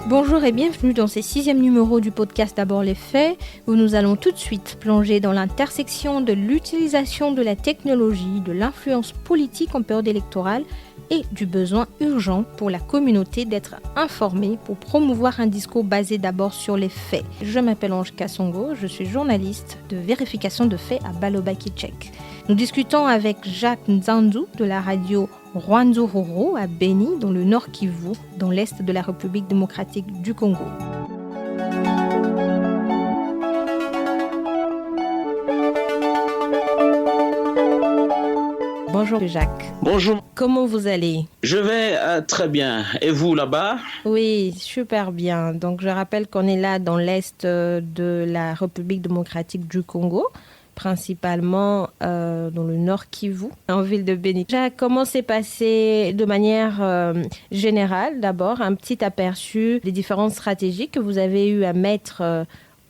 Bonjour et bienvenue dans ce 6e numéro du podcast D'abord les faits, où nous allons tout de suite plonger dans l'intersection de l'utilisation de la technologie, de l'influence politique en période électorale et du besoin urgent pour la communauté d'être informée pour promouvoir un discours basé d'abord sur les faits. Je m'appelle Ange Kassongo, je suis journaliste de vérification de faits à Balobaki Tchèque. Nous discutons avec Jacques Nzanzu de la radio Rwenzururu à Beni, dans le Nord Kivu, dans l'Est de la République démocratique du Congo. Bonjour Jacques. Bonjour. Comment vous allez? Je vais très bien. Et vous là-bas? Oui, super bien. Donc je rappelle qu'on est là dans l'Est de la République démocratique du Congo, principalement dans le Nord Kivu, en ville de Beni. Jacques, comment s'est passé de manière générale, d'abord, un petit aperçu des différentes stratégies que vous avez eu à mettre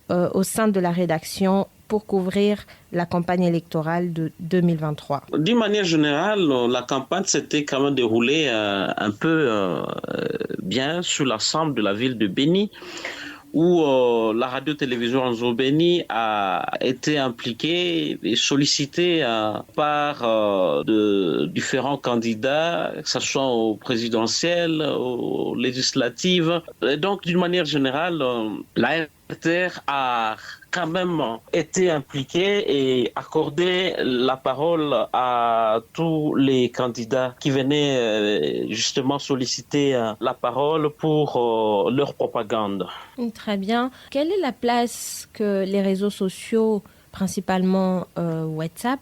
au sein de la rédaction pour couvrir la campagne électorale de 2023? D'une manière générale, la campagne s'était quand même déroulée un peu bien sur l'ensemble de la ville de Beni, où la radio-télévision Rwenzururu Beni a été impliquée et sollicitée par de différents candidats, que ce soit aux présidentielles, aux législatives. Et donc, d'une manière générale, la RTR a quand même été impliqué et accordé la parole à tous les candidats qui venaient justement solliciter la parole pour leur propagande. Très bien. Quelle est la place que les réseaux sociaux, principalement WhatsApp,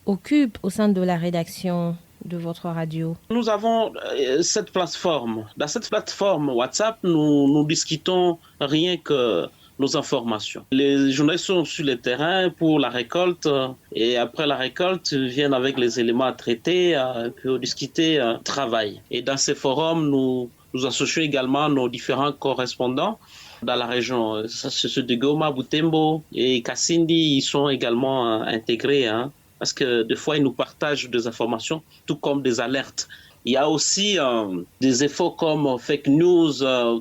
occupent au sein de la rédaction de votre radio? Nous avons cette plateforme. Dans cette plateforme WhatsApp, nous discutons rien que nos informations. Les journalistes sont sur le terrain pour la récolte et après la récolte, ils viennent avec les éléments à traiter pour discuter travail. Et dans ces forums, nous associons également nos différents correspondants dans la région. Ceux de Goma, Butembo et Kasindi, ils sont également intégrés parce que des fois, ils nous partagent des informations, tout comme des alertes. Il y a aussi des efforts comme fake news,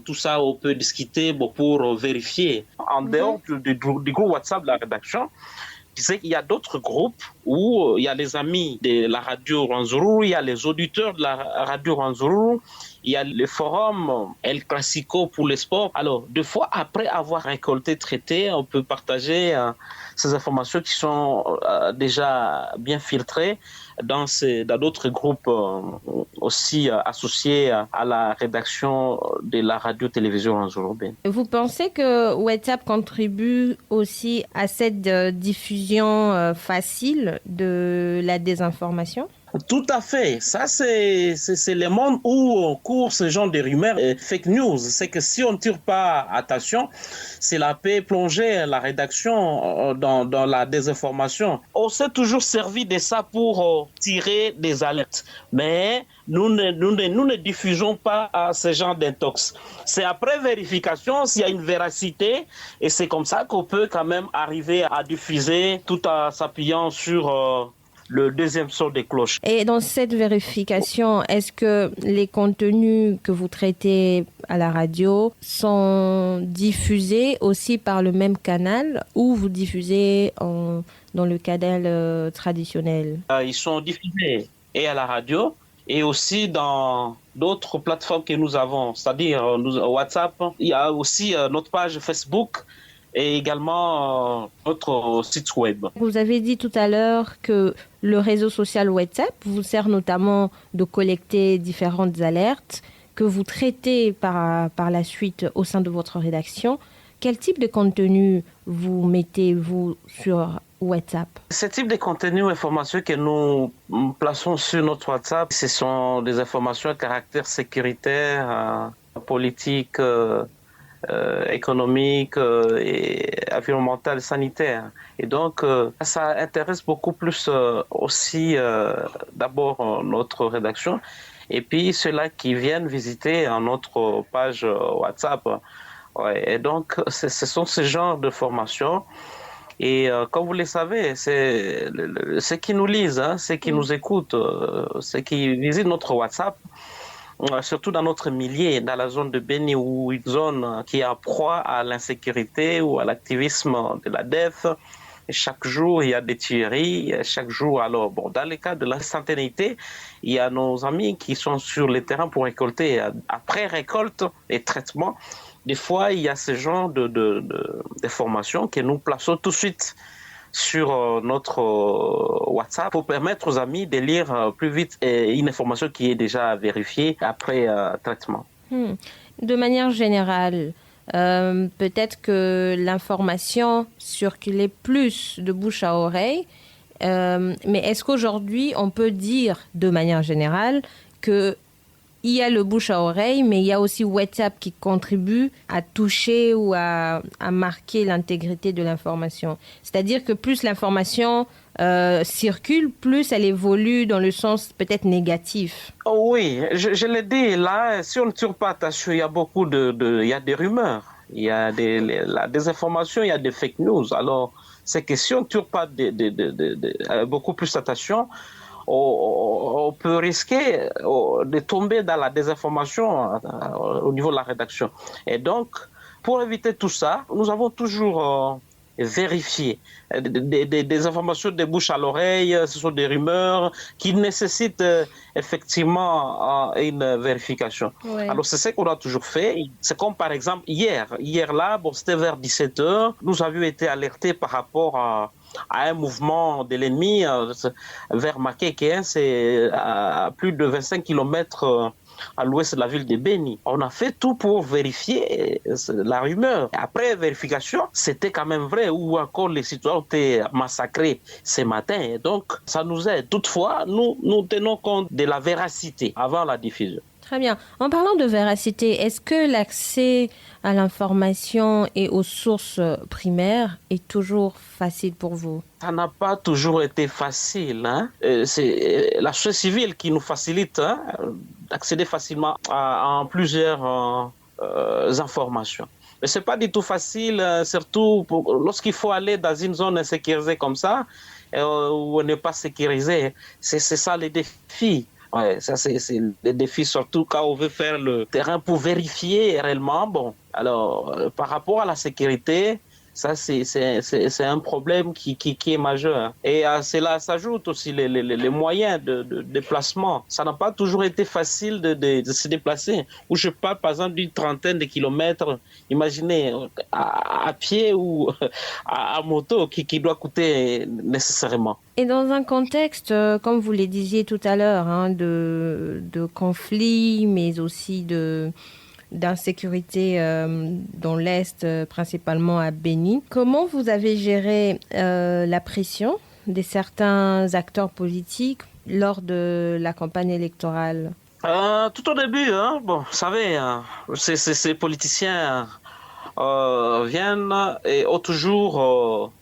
tout ça on peut discuter pour vérifier. En dehors du groupe WhatsApp de la rédaction, je sais qu'il y a d'autres groupes où il y a les amis de la radio Rwenzururu, il y a les auditeurs de la radio Rwenzururu, il y a le forum El Clasico pour les sports. Alors, deux fois après avoir récolté, traité, on peut partager ces informations qui sont déjà bien filtrées dans d'autres groupes aussi associés à la rédaction de la radio-télévision Rwenzururu Beni. Vous pensez que WhatsApp contribue aussi à cette diffusion facile de la désinformation? Tout à fait. Ça, c'est le monde où court ce genre de rumeurs et fake news. C'est que si on ne tire pas attention, cela peut plonger la rédaction dans la désinformation. On s'est toujours servi de ça pour tirer des alertes. Mais nous ne diffusons pas ce genre d'intox. C'est après vérification s'il y a une véracité et c'est comme ça qu'on peut quand même arriver à diffuser tout en s'appuyant sur le deuxième son des cloches. Et dans cette vérification, est-ce que les contenus que vous traitez à la radio sont diffusés aussi par le même canal ou vous diffusez dans le canal traditionnel? Ils sont diffusés et à la radio et aussi dans d'autres plateformes que nous avons, c'est-à-dire WhatsApp. Il y a aussi notre page Facebook et également notre site web. Vous avez dit tout à l'heure que le réseau social WhatsApp vous sert notamment de collecter différentes alertes que vous traitez par la suite au sein de votre rédaction. Quel type de contenu vous mettez-vous sur WhatsApp? Ce type de contenu, informations que nous plaçons sur notre WhatsApp, ce sont des informations à caractère sécuritaire, politique, économique et environnemental, sanitaire. Et donc, ça intéresse beaucoup plus aussi d'abord notre rédaction et puis ceux-là qui viennent visiter notre page WhatsApp. Ouais. Et donc, ce sont ce genre de formations. Et comme vous le savez, c'est ceux qui nous lisent, ceux qui nous écoutent, ceux qui visitent notre WhatsApp, surtout dans notre milieu, dans la zone de Beni, ou une zone qui est en proie à l'insécurité ou à l'activisme de la DEF. Chaque jour, il y a des tueries. Chaque jour, alors, bon, dans le cas de l'instantanéité, il y a nos amis qui sont sur le terrain pour récolter. Après récolte et traitement, des fois, il y a ce genre de formations que nous plaçons tout de suite sur notre WhatsApp pour permettre aux amis de lire plus vite une information qui est déjà vérifiée après traitement. De manière générale, peut-être que l'information circulait plus de bouche à oreille, mais est-ce qu'aujourd'hui, on peut dire de manière générale qu'il y a le bouche à oreille, mais il y a aussi WhatsApp qui contribue à toucher ou à marquer l'intégrité de l'information? C'est-à-dire que plus l'information circule, plus elle évolue dans le sens peut-être négatif. Oh oui, je l'ai dit, là, si on ne tire pas attention, il y a beaucoup il y a des rumeurs, il y a la désinformation, il y a des fake news. Alors, c'est que si on ne tire pas beaucoup plus attention, on peut risquer de tomber dans la désinformation au niveau de la rédaction. Et donc, pour éviter tout ça, nous avons toujours vérifié des informations de bouche à l'oreille. Ce sont des rumeurs qui nécessitent effectivement une vérification. Ouais. Alors, c'est ce qu'on a toujours fait. C'est comme par exemple hier là, bon, c'était vers 17h, nous avions été alertés par rapport à un mouvement de l'ennemi vers Makeke, c'est à plus de 25 km à l'ouest de la ville de Beni. On a fait tout pour vérifier la rumeur. Après vérification, c'était quand même vrai, ou encore les citoyens ont été massacrés ce matin. Et donc, ça nous aide. Toutefois, nous tenons compte de la véracité avant la diffusion. Très bien. En parlant de véracité, est-ce que l'accès à l'information et aux sources primaires est toujours facile pour vous? Ça n'a pas toujours été facile. C'est la société civile qui nous facilite d'accéder facilement à plusieurs informations. Mais ce n'est pas du tout facile, surtout lorsqu'il faut aller dans une zone insécurisée comme ça, où on n'est pas sécurisé. C'est ça le défi. Ouais, ça c'est le défi, surtout quand on veut faire le terrain pour vérifier réellement. Bon, alors par rapport à la sécurité, ça c'est un problème qui est majeur. Et à cela s'ajoute aussi les moyens de déplacement. Ça n'a pas toujours été facile de se déplacer. Où je parle par exemple d'une trentaine de kilomètres, imaginez, à pied ou à moto, qui doit coûter nécessairement. Et dans un contexte, comme vous le disiez tout à l'heure, de conflits, mais aussi d'insécurité dans l'Est, principalement à Beni, comment vous avez géré la pression de certains acteurs politiques lors de la campagne électorale? Tout au début, bon, vous savez, ces politiciens viennent et ont toujours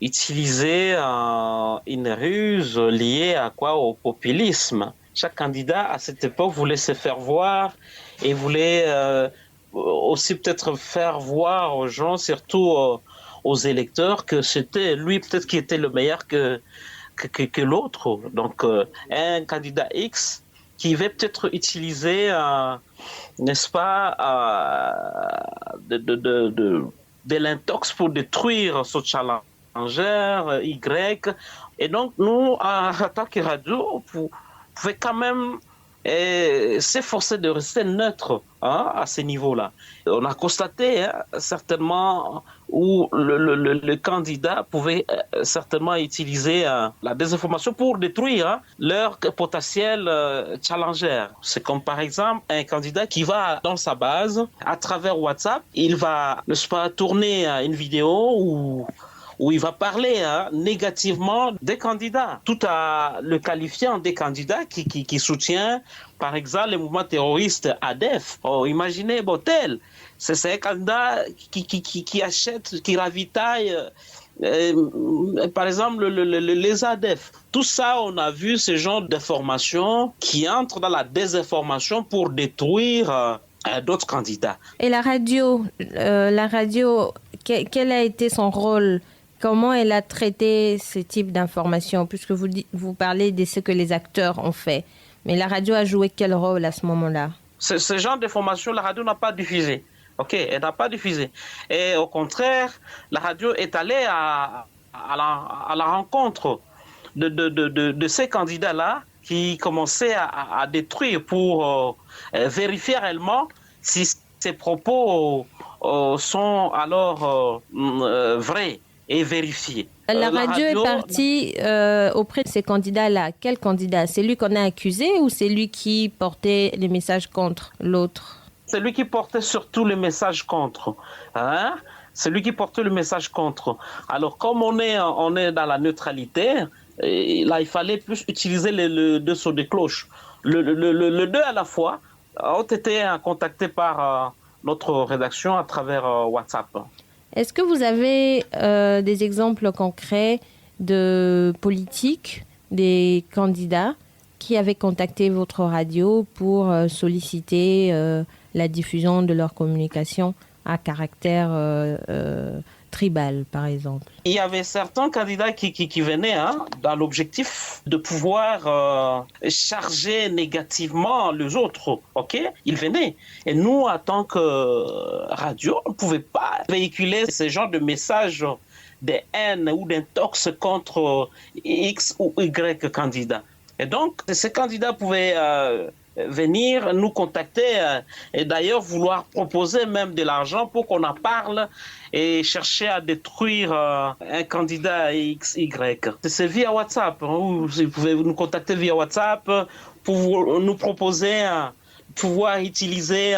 utiliser une ruse liée à quoi? Au populisme. Chaque candidat à cette époque voulait se faire voir et voulait aussi peut-être faire voir aux gens, surtout aux électeurs, que c'était lui peut-être qui était le meilleur que l'autre. Donc un candidat X qui va peut-être utiliser, n'est-ce pas, de l'intox pour détruire ce challenge. Y. Et donc, nous, à Attaque Radio, vous pouvez quand même s'efforcer de rester neutre à ce niveau-là. On a constaté certainement où le candidat pouvait certainement utiliser la désinformation pour détruire leur potentiel challenger. C'est comme par exemple un candidat qui va dans sa base, à travers WhatsApp, il va, n'est-ce pas, tourner une vidéo où il va parler négativement des candidats, tout en le qualifiant des candidats qui soutient, par exemple, le mouvement terroriste ADEF. Oh, imaginez, tel, c'est un candidat qui achète, qui ravitaille, par exemple, les ADEF. Tout ça, on a vu ce genre d'informations qui entrent dans la désinformation pour détruire d'autres candidats. Et la radio, quel a été son rôle? Comment elle a traité ce type d'informations, puisque vous parlez de ce que les acteurs ont fait? Mais la radio a joué quel rôle à ce moment-là? Ce genre d'information, la radio n'a pas diffusé. OK, elle n'a pas diffusé. Et au contraire, la radio est allée à la rencontre de ces candidats-là qui commençaient à détruire pour vérifier réellement si ces propos sont alors vrais et vérifiés. La radio est partie auprès de ces candidats-là. Quel candidat? C'est lui qu'on a accusé ou c'est lui qui portait les messages contre l'autre? C'est lui qui portait surtout les messages contre. Hein? C'est lui qui portait le message contre. Alors, comme on est dans la neutralité, là, il fallait plus utiliser le deux sons de cloche. Le deux à la fois ont été contactés par notre rédaction à travers WhatsApp. Est-ce que vous avez des exemples concrets de politiques, des candidats qui avaient contacté votre radio pour solliciter la diffusion de leur communication à caractère tribal, par exemple? Il y avait certains candidats qui venaient dans l'objectif de pouvoir charger négativement les autres. OK? Ils venaient. Et nous, en tant que radio, on ne pouvait pas véhiculer ce genre de messages de haine ou d'intox contre X ou Y candidats. Et donc, ces candidats pouvaient venir nous contacter et d'ailleurs vouloir proposer même de l'argent pour qu'on en parle et chercher à détruire un candidat X, Y. C'est via WhatsApp. Vous pouvez nous contacter via WhatsApp pour nous proposer pouvoir utiliser,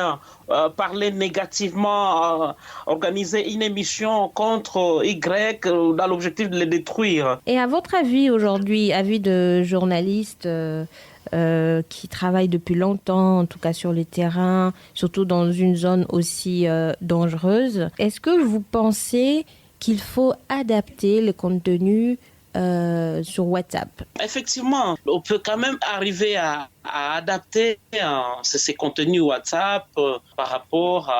parler négativement, organiser une émission contre Y dans l'objectif de les détruire. Et à votre avis aujourd'hui, avis de journaliste qui travaille depuis longtemps, en tout cas sur le terrain, surtout dans une zone aussi dangereuse, est-ce que vous pensez qu'il faut adapter le contenu sur WhatsApp? Effectivement, on peut quand même arriver à adapter ces contenus WhatsApp par rapport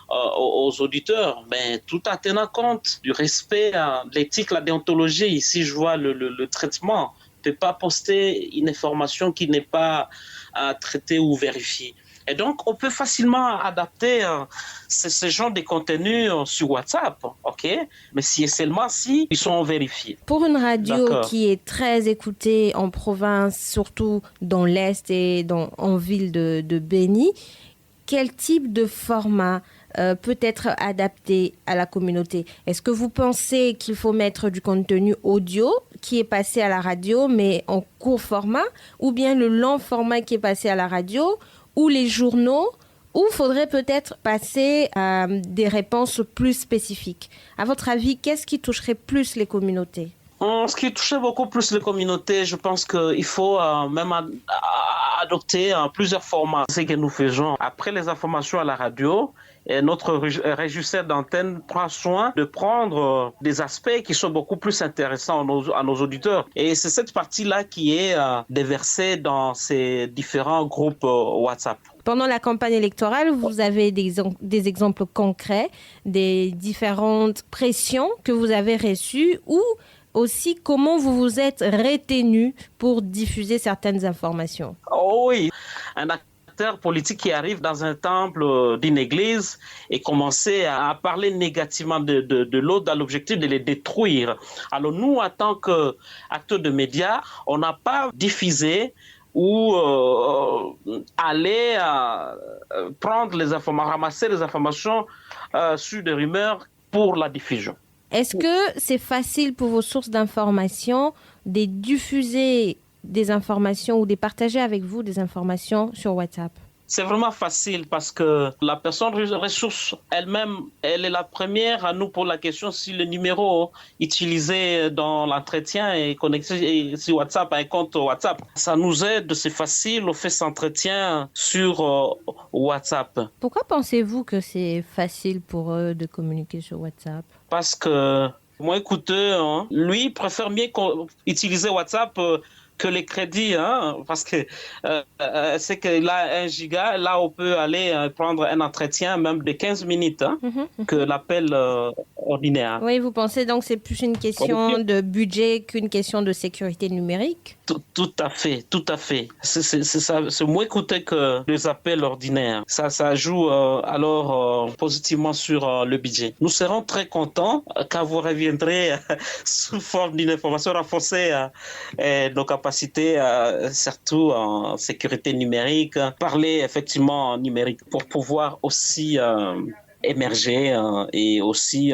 aux auditeurs, mais tout en tenant compte du respect de l'éthique, la déontologie. Ici, je vois le traitement. On ne peut pas poster une information qui n'est pas traitée ou vérifiée. Et donc, on peut facilement adapter ce genre de contenus sur WhatsApp, OK? Mais si et seulement si ils sont vérifiés. Pour une radio qui est très écoutée en province, surtout dans l'Est et en ville de Beni, quel type de format peut être adapté à la communauté? Est-ce que vous pensez qu'il faut mettre du contenu audio qui est passé à la radio, mais en court format, ou bien le long format qui est passé à la radio, ou les journaux, ou faudrait peut-être passer à des réponses plus spécifiques? À votre avis, qu'est-ce qui toucherait plus les communautés? Ce qui touchait beaucoup plus les communautés, je pense qu'il faut même adopter plusieurs formats. C'est ce que nous faisons. Après les informations à la radio, et notre régisseur d'antenne prend soin de prendre des aspects qui sont beaucoup plus intéressants à nos auditeurs. Et c'est cette partie-là qui est déversée dans ces différents groupes WhatsApp. Pendant la campagne électorale, vous avez des exemples concrets des différentes pressions que vous avez reçues ou aussi comment vous vous êtes retenu pour diffuser certaines informations? Oh oui, un acteur politique qui arrive dans un temple d'une église et commencer à parler négativement de l'autre dans l'objectif de les détruire. Alors nous, en tant qu'acteurs de médias, on n'a pas diffusé ou aller prendre les informations, ramasser les informations sur des rumeurs pour la diffusion. Est-ce que c'est facile pour vos sources d'informations de diffuser des informations ou de partager avec vous des informations sur WhatsApp? C'est vraiment facile parce que la personne ressource elle-même, elle est la première à nous pour la question si le numéro utilisé dans l'entretien est connecté sur WhatsApp à un compte WhatsApp. Ça nous aide, c'est facile, on fait cet entretien sur WhatsApp. Pourquoi pensez-vous que c'est facile pour eux de communiquer sur WhatsApp? Parce que, moins coûteux, lui préfère mieux utiliser WhatsApp que les crédits, hein, parce que c'est qu'il a 1 giga, là on peut aller prendre un entretien même de 15 minutes que l'appel ordinaire. Oui, vous pensez donc que c'est plus une question de budget qu'une question de sécurité numérique? Tout à fait. C'est moins coûteux que les appels ordinaires. Ça joue alors positivement sur le budget. Nous serons très contents quand vous reviendrez sous forme d'une information renforcée nos capacités, surtout en sécurité numérique, parler effectivement en numérique pour pouvoir aussi émerger et aussi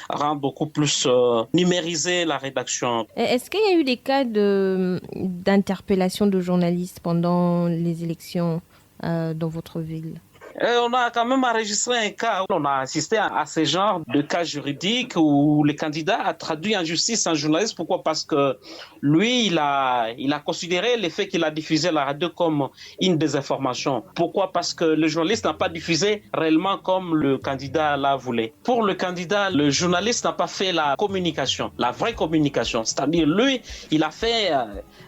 rendre beaucoup plus numériser la rédaction. Est-ce qu'il y a eu des cas d'interpellation de journalistes pendant les élections dans votre ville? On a quand même enregistré un cas, on a assisté à ce genre de cas juridiques où le candidat a traduit en justice un journaliste. Pourquoi? Parce que lui, il a considéré le fait qu'il a diffusé la radio comme une désinformation. Pourquoi? Parce que le journaliste n'a pas diffusé réellement comme le candidat la voulait. Pour le candidat, le journaliste n'a pas fait la communication, la vraie communication. C'est-à-dire, lui, il a fait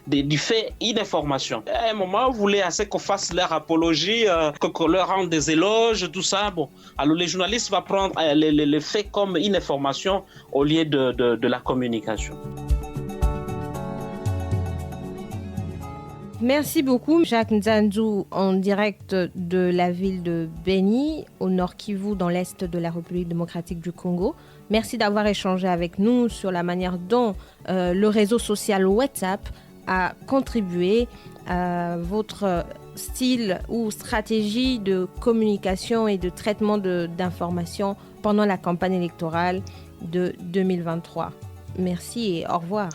du fait une information. À un moment, vous voulez assez qu'on fasse leur apologie, qu'on leur rende des éloges, tout ça. Bon, alors les journalistes vont prendre les faits comme une information au lieu de la communication. Merci beaucoup, Jacques Nzanzu, en direct de la ville de Beni, au Nord Kivu, dans l'Est de la République démocratique du Congo. Merci d'avoir échangé avec nous sur la manière dont le réseau social WhatsApp a contribué à votre style ou stratégie de communication et de traitement d'informations pendant la campagne électorale de 2023. Merci et au revoir.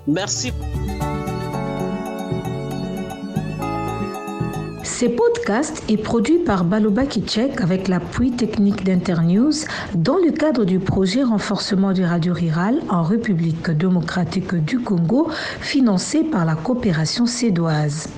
Merci. Ce podcast est produit par Baloba Kitchek avec l'appui technique d'Internews dans le cadre du projet renforcement du radio rural en République démocratique du Congo financé par la coopération suédoise.